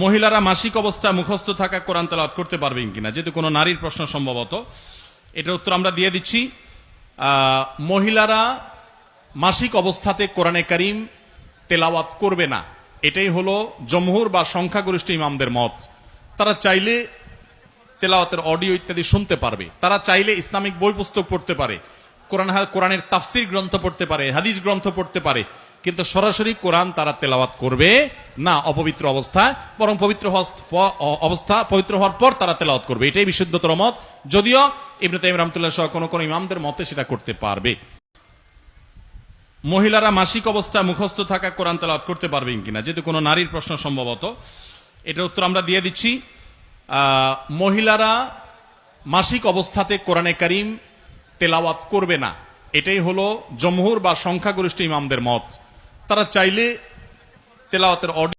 মহিলারা মাসিক অবস্থায় মুখস্থ থাকা কোরআন তেলাওয়াত করতে পারবেন কিনা, যেহেতু কোনো নারীর প্রশ্ন সম্ভবত, এটার উত্তর আমরা দিয়ে দিচ্ছি। মহিলারা মাসিক অবস্থাতে কোরআনে কারীম তেলাওয়াত করবে না, এটাই হলো জমহুর বা সংখ্যাগরিষ্ঠ ইমামদের মত। তারা চাইলে তেলাওয়াতের অডিও ইত্যাদি শুনতে পারবে, তারা চাইলে ইসলামিক বই পুস্তক পড়তে পারে, কোরআনের তাফসির গ্রন্থ পড়তে পারে, হাদিস গ্রন্থ পড়তে পারে, কিন্তু সরাসরি কোরআন তারা তেলাওয়াত করবে না অপবিত্র অবস্থায়, বরং পবিত্র হওয়ার পর তারা তেলাওয়াত করবে, এটাই বিশুদ্ধতর মত। যদিও ইবনে তাইমিয়া রাহমাতুল্লাহ সহ কোন কোন ইমামদের মতে সেটা করতে পারবে। মহিলারা মাসিক অবস্থায় মুখস্থ থাকা কোরআন তেলাওয়াত করতে পারবেন কিনা, যেহেতু কোনো নারীর প্রশ্ন সম্ভবত, এটার উত্তর আমরা দিয়ে দিচ্ছি। মহিলারা মাসিক অবস্থাতে কোরআনে কারীম তেলাওয়াত করবে না, এটাই হলো জমহুর বা সংখ্যাগরিষ্ঠ ইমামদের মত। তারা চাইলে তেলাওয়াতের অডিও